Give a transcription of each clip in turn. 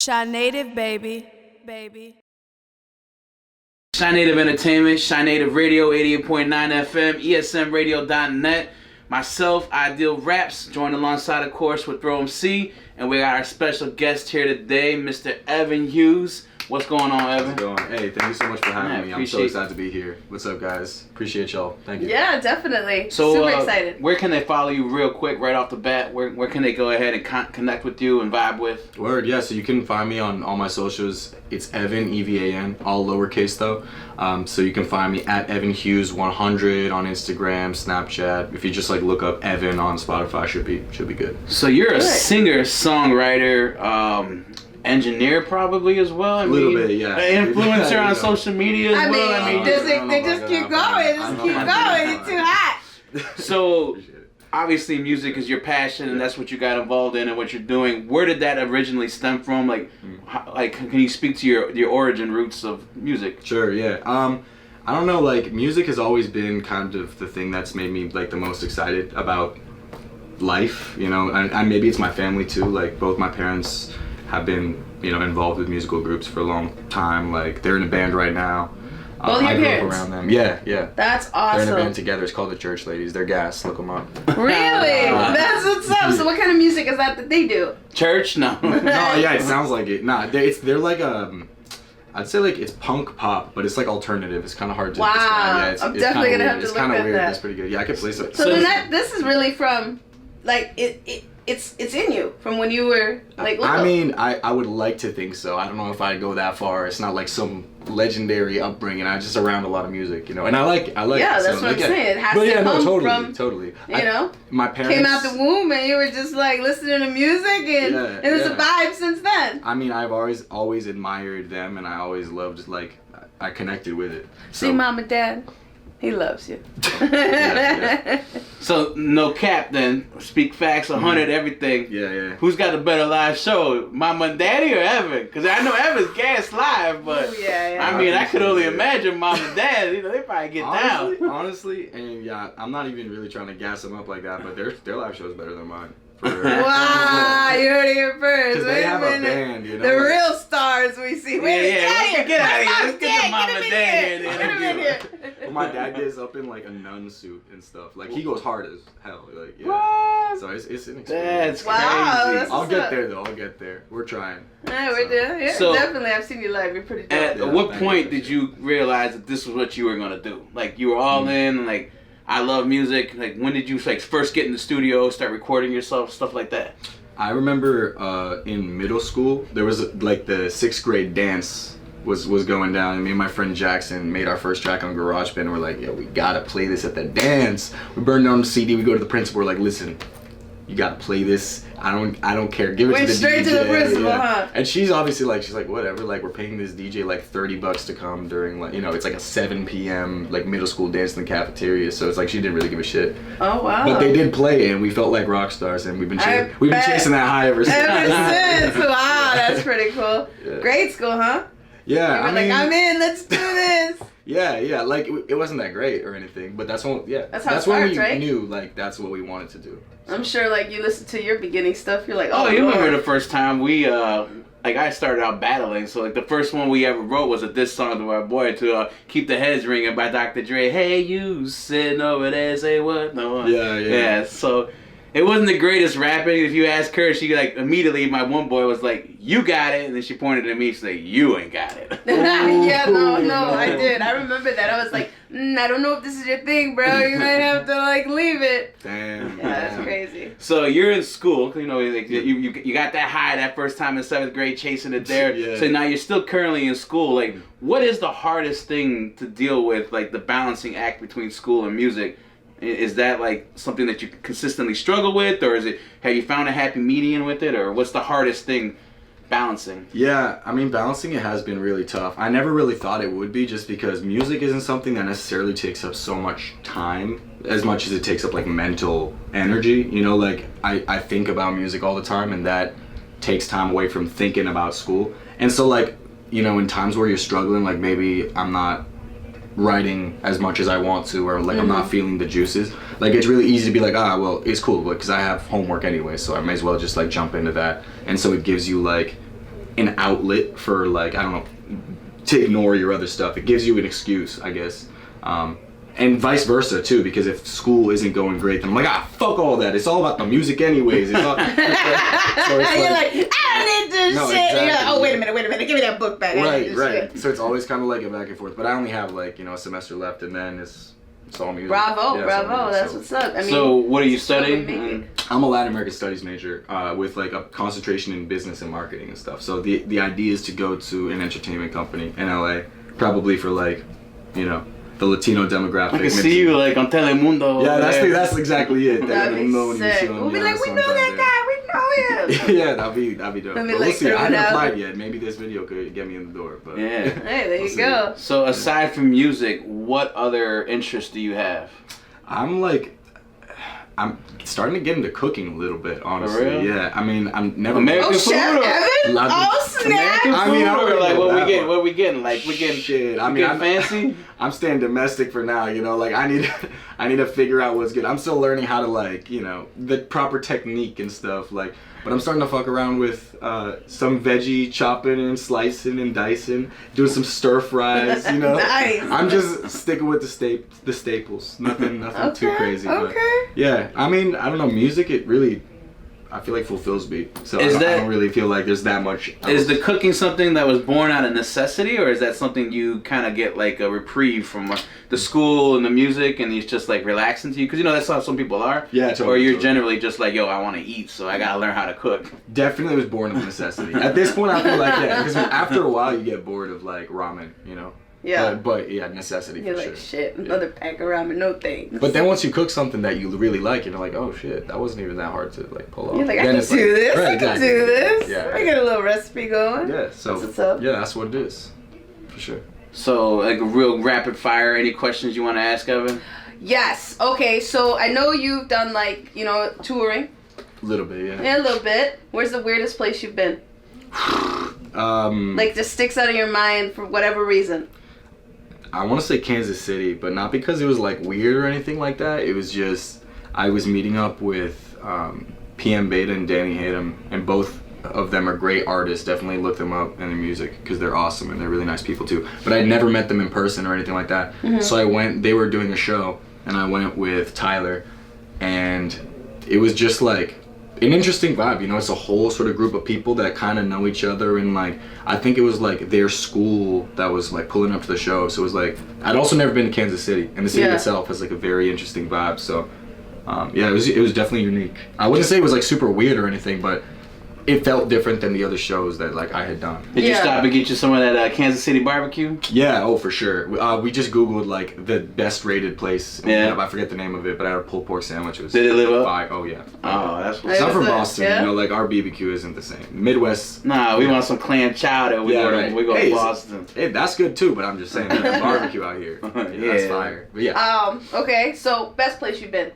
Shy Native, baby. Shy Native Entertainment, Shy Native Radio, 88.9 FM, ESMradio.net. Myself, Ideal Raps, joined alongside, of course, with Throw MC. And we got our special guest here today, Mr. Evan Hughes. What's going on, Evan? How's it going? Hey, thank you so much for having me. I'm so excited to be here. What's up, guys? Appreciate y'all. Thank you. Yeah, definitely. So, super excited. Where can they follow you real quick, right off the bat? Where can they go ahead and connect with you and vibe with? Word, yeah. So you can find me on all my socials. It's Evan, EVAN, all lowercase though. So you can find me at Evan Hughes 100 on Instagram, Snapchat. If you just like look up Evan on Spotify, should be good. So you're a singer, songwriter, engineer probably as well. A little bit, yeah. An influencer on social media as well. I mean, they just keep going. Just keep going. It's too hot. So obviously music is your passion and that's what you got involved in and what you're doing. Where did that originally stem from? Like can you speak to your origin roots of music? Sure, yeah. I don't know, like music has always been kind of the thing that's made me like the most excited about life, you know, and maybe it's my family too. Like both my parents have been, you know, involved with musical groups for a long time. Like they're in a band right now. Both your I grew parents? up around them. Yeah. That's awesome. They're in a band together. It's called the Church Ladies. They're gas. Look them up. Really? That's what's up. So what kind of music is that they do? Church? No. No, yeah, it sounds like it. Nah, they're like I'd say like it's punk pop, but it's like alternative. It's kind of hard to describe. Yeah, it's definitely gonna weird. have to it's look kind of at weird. that. It's pretty good. Yeah, I could play some. So then this is really from, like it's in you from when you were like little. I mean, I would like to think so. I don't know if I'd go that far. It's not like some legendary upbringing. I'm just around a lot of music, you know, and I like. Yeah, it, that's what I'm saying. It has but to yeah, come no, from, totally. You know, my parents came out the womb and you were just like listening to music and it was a vibe since then. I mean, I've always admired them, and I always loved like I connected with it. So. See, Mom and Dad, he loves you. yeah. So no cap then. Speak facts, 100 everything. Yeah. Who's got a better live show, Mama and Daddy or Evan? Because I know Evan's gas live, but I mean I could only imagine Mom and Dad. You know they probably get down. Honestly, and yeah, I'm not even really trying to gas them up like that, but their live show is better than mine. Wow, you heard it here first. Wait a minute. Band, you know, the real stars we see. Get out of here. Let's get the Mama and Dad here. Well, my dad gets up in like a nun suit and stuff. Like he goes hard as hell. Like What? So it's an experience. That's crazy. Wow, I'll get there though. I'll get there. We're trying. Yeah, we're doing. Yeah, So, definitely. I've seen you live. You're pretty dope. At what point did you realize that this was what you were gonna do? Like you were all in. Like I love music. Like when did you like first get in the studio, start recording yourself, stuff like that? I remember in middle school there was like the 6th grade dance was going down, and me and my friend Jackson made our first track on GarageBand, and we're like, yo, we gotta play this at the dance. We burned down the CD. We go to the principal. We're like, listen, you gotta play this. I don't care. Give it Went to the straight DJ. to the principal, huh? And she's obviously like, whatever. Like we're paying this DJ like $30 to come during like, you know, it's like a 7 p.m. like middle school dance in the cafeteria. So it's like she didn't really give a shit. Oh wow. But they did play, and we felt like rock stars, and we've been chasing that high ever since. Wow, that's pretty cool. Yeah. Grade school, huh? Yeah, You were like, I'm in. Let's do this. Yeah. Like it wasn't that great or anything, but that's when That's how it when starts, we right? knew like that's what we wanted to do. So. I'm sure, like you listen to your beginning stuff, you're like, Oh, you Lord. remember the first time we like I started out battling, so like the first one we ever wrote was a diss song to our boy to Keep the Heads Ringing by Dr. Dre. Hey, you sitting over there, say what? No. Yeah. So it wasn't the greatest rapping. If you ask her, she like immediately my one boy was like, "You got it," and then she pointed at me. She's like, "You ain't got it." Yeah, no, I did. I remember that. I was like, I don't know if this is your thing, bro. You might have to like leave it. Damn. Yeah, that's crazy. So you're in school, you know, like you got that high that first time in 7th grade, chasing it there. Yeah. So now you're still currently in school. Like, what is the hardest thing to deal with, like the balancing act between school and music? Is that like something that you consistently struggle with, or have you found a happy median with it, or what's the hardest thing balancing? Yeah, I mean, balancing it has been really tough. I never really thought it would be, just because music isn't something that necessarily takes up so much time as much as it takes up like mental energy. You know, like I think about music all the time, and that takes time away from thinking about school. And so like, you know, in times where you're struggling, like maybe I'm not writing as much as I want to, or like I'm not feeling the juices, like it's really easy to be like, well, it's cool because I have homework anyway, so I may as well just like jump into that. And so it gives you like an outlet for like, I don't know, to ignore your other stuff. It gives you an excuse, I guess. And vice versa too, because if school isn't going great, then I'm like, fuck all that. It's all about the music anyways. It's all, so it's you're like, I don't need this No, shit. exactly. You're like, oh, wait a minute. Give me that book back. I need Right, this right. shit. So it's always kind of like a back and forth. But I only have like, a semester left, and then it's all music. Bravo, Yeah, it's all bravo. music, That's so. what's up. I mean, So what are you it's totally studying? make I'm a Latin American Studies major with like a concentration in business and marketing and stuff. So the idea is to go to an entertainment company in LA, probably for like, the Latino demographic. I can see you like on Telemundo. Yeah, that's exactly it. That'd be Telemundo, sick. Univision, We'll be yeah, like, we know sometimes, that guy. We know him. yeah, that'd be dope. Let me, But like, we'll see. I throw it haven't out. applied yet. Maybe this video could get me in the door. But Yeah. Hey, there We'll you see. go. So aside from music, what other interests do you have? I'm starting to get into cooking a little bit, honestly. For real? Yeah, I mean, I'm never. American Oh, food Chef or Evan? Love Oh, it. snap. American food I mean, I don't or really like know what we that getting? one. What we getting? Like we getting Shit, I we mean, getting fancy? I'm staying domestic for now. Like I need to figure out what's good. I'm still learning how to the proper technique and stuff. But I'm starting to fuck around with some veggie chopping and slicing and dicing, doing some stir fries. Nice. I'm just sticking with the staples. Nothing too crazy. Okay. But yeah, I mean, I don't know. Music, it really, I feel like fulfills me. So I don't really feel like there's that much. Is the cooking something that was born out of necessity, or is that something you kind of get like a reprieve from the school and the music, and it's just like relaxing to you? Because that's how some people are. Yeah, totally. Or you're totally. generally just like, yo, I want to eat, so I gotta learn how to cook. Definitely was born of necessity. At this point, I feel like because after a while you get bored of like ramen, Yeah. But yeah, necessity You're for like, sure. shit, another pack of ramen, no thanks. But then once you cook something that you really like, you're like, oh shit, that wasn't even that hard to like pull off. You're like, I Then can it's do this. right, I can exactly. do this. Yeah. I got a little recipe going. Yeah. So That's what's up. yeah, that's what it is, for sure. So like a real rapid fire. Any questions you want to ask, Evan? Yes. Okay, so I know you've done touring. A little bit, yeah. Yeah, a little bit. Where's the weirdest place you've been? Just sticks out of your mind for whatever reason. I want to say Kansas City, but not because it was like weird or anything like that. It was just I was meeting up with PM Beta and Danny Hayden, and both of them are great artists. Definitely look them up and their music because they're awesome and they're really nice people too. But I'd never met them in person or anything like that. Mm-hmm. So I went. They were doing a show, and I went with Tyler, and it was just like an interesting vibe. It's a whole sort of group of people that kind of know each other, and like I think it was like their school that was like pulling up to the show. So it was like I'd also never been to Kansas City, and the city itself has like a very interesting vibe. So yeah, it was definitely unique. I wouldn't say it was like super weird or anything, but it felt different than the other shows that like I had done. Did you stop and get you some of that Kansas City barbecue? Yeah, oh for sure. We just Googled like the best rated place. Yeah. I forget the name of it, but I had a pulled pork sandwich. It was Did it live up? fire. Oh yeah. Oh, that's It's what's not up. from was it? Boston, Yeah? like our BBQ isn't the same. Midwest. Nah, we want some clam chowder. We go right. to Hey, Boston. Hey, that's good too, but I'm just saying, the barbecue out here. Yeah. That's fire. But yeah. Okay, so best place you've been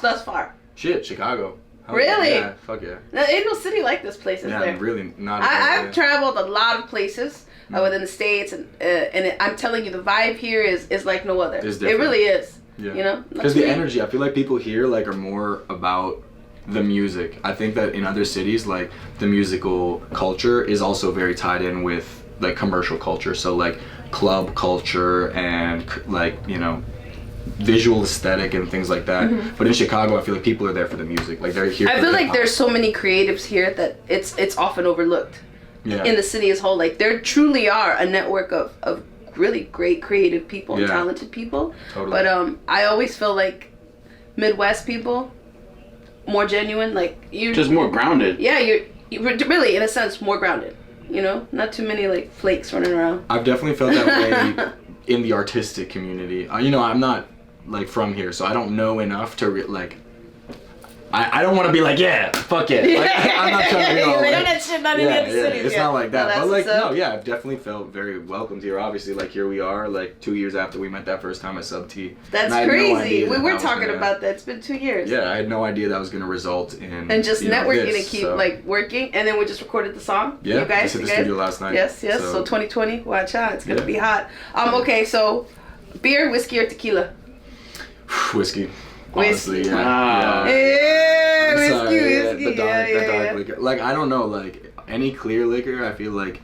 thus far. Shit, Chicago. Hell Really? Yeah, fuck yeah. There ain't no city like this place, is Yeah, there? I'm really not. I've traveled a lot of places within the States, and I'm telling you, the vibe here is like no other. It's It different. really is. Yeah. Not Because too the many- energy, I feel like people here like are more about the music. I think that in other cities, like the musical culture is also very tied in with like commercial culture. So like club culture and like visual aesthetic and things like that. But in Chicago, I feel like people are there for the music. Like they're here. I for feel the like hip-hop. there's so many creatives here that it's often overlooked yeah. in the city as whole. Like there truly are a network of really great creative people and Yeah. talented people. Totally. But I always feel like Midwest people more genuine. Like you Just more grounded. Yeah, you're really in a sense more grounded. Not too many like flakes running around. I've definitely felt that way in the artistic community. I'm not like from here, so I don't know enough to like. I don't want to be like, yeah, fuck it. Like, I'm not trying to be all Like, like, I'm not shit not in the other cities it's yet. not like that. No, But like, that's what's no, up. yeah, I've definitely felt very welcomed here. Obviously, like here we are, like 2 years after we met that first time at Sub T. That's And I had no crazy. idea We that were was talking gonna- about that. It's been 2 years. Yeah, I had no idea that was gonna result in And just networking this, and keep so. like working, and then we just recorded the song. Yeah, you guys, just hit the studio last night. Yes. So 2020, watch out, it's gonna Yeah. be hot. Okay, so beer, whiskey, or tequila? Whiskey. Whiskey. Honestly, yeah. Wow. yeah. Yeah, I'm whiskey, sorry, whiskey. the dark Yeah. liquor. Like I don't know, like Any clear liquor, I feel like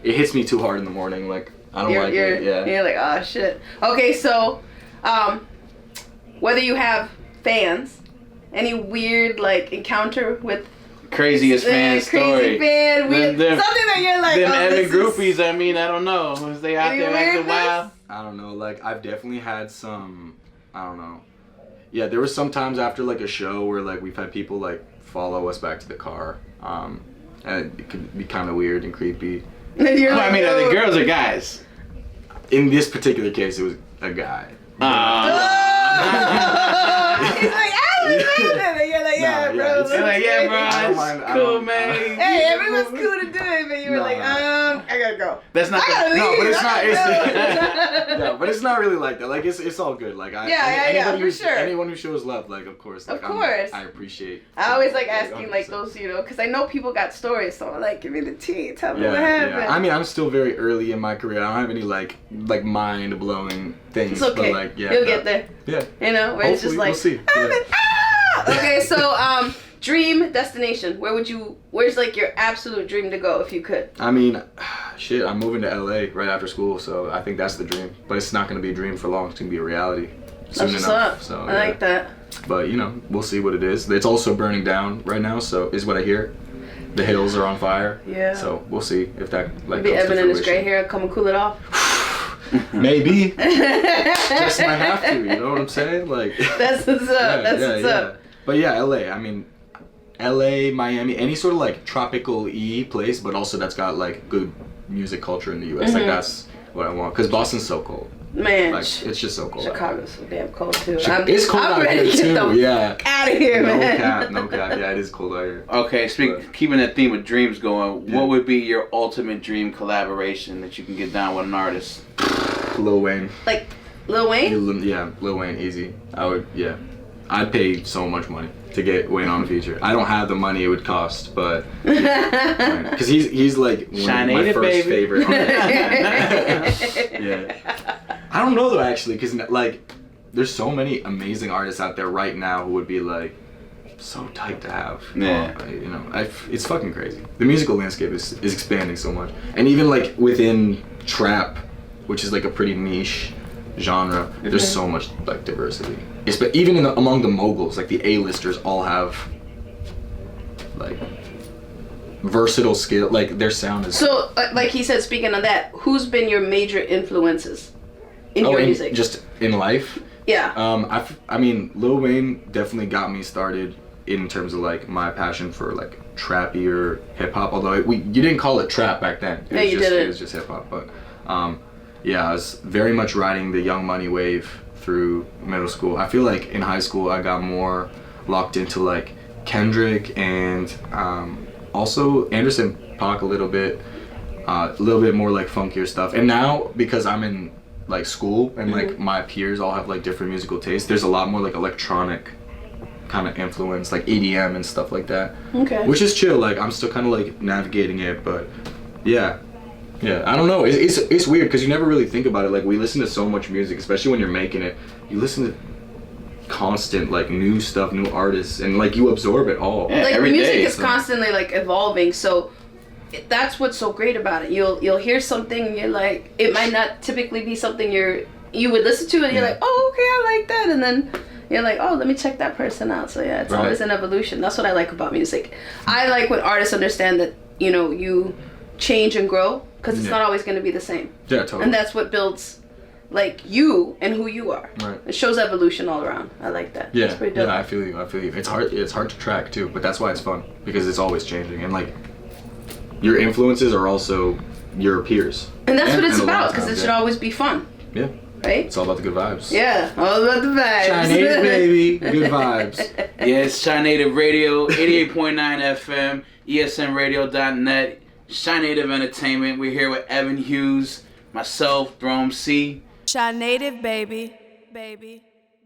it hits me too hard in the morning. Like I don't like it. Yeah. You're like, oh shit. Okay, so whether you have fans, any weird like encounter with craziest fan story. Fan, weird, something that you're like, them Evan groupies. I mean, I don't know. Was they out there acting wild? I don't know. Like I've definitely had some. I don't know. Yeah, there was some times after like a show where like we've had people like follow us back to the car. And it could be kind of weird and creepy. Well, I mean, are they girls or guys? In this particular case, it was a guy. He's like, and you're like, yeah, bro. You're like, yeah, bro. It's cool, man. Hey, everyone's cool to do it, but you were like, I gotta go. That's not. But it's not. Yeah, but it's not really like that. Like it's all good. Like for sure. Anyone who shows love, like of course. Like, of course. I appreciate. I always like asking like those, because I know people got stories, so I'm like, give me the tea, tell me what happened. Yeah. I mean, I'm still very early in my career. I don't have any like mind blowing things. It's okay. But, like, you'll get there. Yeah. Where it's just like, we'll see. Okay, so dream destination. Where's like your absolute dream to go if you could? I mean, shit, I'm moving to LA right after school, so I think that's the dream. But it's not gonna be a dream for long. It's gonna be a reality soon enough. Up. So I like that. But we'll see what it is. It's also burning down right now, so is what I hear. The hills are on fire. Yeah. So we'll see if that like maybe comes Evan to and his fruition. gray hair come and cool it off. Maybe. Just might have to. You know what I'm saying? Like. That's what's up. That's what's up. But yeah, LA. I mean, LA, Miami, any sort of like tropical-y place, but also that's got like good music culture in the U.S. Like that's what I want. Cause Boston's so cold. Man, like it's just so cold. Chicago's so damn cold too. It's cold out here too. Yeah. Out of here, man. No cap. Yeah, it is cold out here. Okay, keeping that theme of dreams going, what would be your ultimate dream collaboration that you can get down with an artist? Lil Wayne. Like Lil Wayne? Yeah, Lil Wayne, easy. I'd pay so much money to get Wayne on a feature. I don't have the money it would cost, but because he's like one of my first favorite artists. Yeah. I don't know though actually, because like there's so many amazing artists out there right now who would be like so tight to have. Yeah. It's fucking crazy. The musical landscape is expanding so much, and even like within trap, which is like a pretty niche genre, there's so much like diversity. But even among the moguls, like the A-listers all have like versatile skill, like their sound is so like he said, speaking of that, who's been your major influences in your music? Just in life? Yeah. I mean Lil Wayne definitely got me started in terms of like my passion for like trappier hip hop, although you didn't call it trap back then. It was just hip hop, but I was very much riding the Young Money wave through middle school. I feel like in high school I got more locked into like Kendrick and also Anderson .Paak a little bit more like funkier stuff. And now because I'm in like school and like my peers all have like different musical tastes, there's a lot more like electronic kind of influence, like EDM and stuff like that. Okay. Which is chill. Like I'm still kind of like navigating it, but yeah. I don't know. It's weird because you never really think about it. Like we listen to so much music, especially when you're making it. You listen to constant like new stuff, new artists, and like you absorb it all. Yeah, like every music day, is constantly like evolving, so that's what's so great about it. You'll hear something, and you're like, it might not typically be something you would listen to, and you're like, oh okay, I like that, and then you're like, oh, let me check that person out. So yeah, it's always an evolution. That's what I like about music. I like when artists understand that you change and grow, because it's not always going to be the same. Yeah, totally. And that's what builds like you and who you are. Right. It shows evolution all around. I like that. Yeah. It's pretty dope. Yeah, I feel you. It's hard to track too, but that's why it's fun, because it's always changing, and like your influences are also your peers. And that's what it's about, because it should always be fun. Yeah. Right? It's all about the good vibes. Yeah, all about the vibes. Shy Native, baby. Good vibes. Yes, Shy Native Radio, 88.9 FM, esnradio.net, Shy Native Entertainment. We're here with Evan Hughes, myself, Throne C. Shy Native, baby.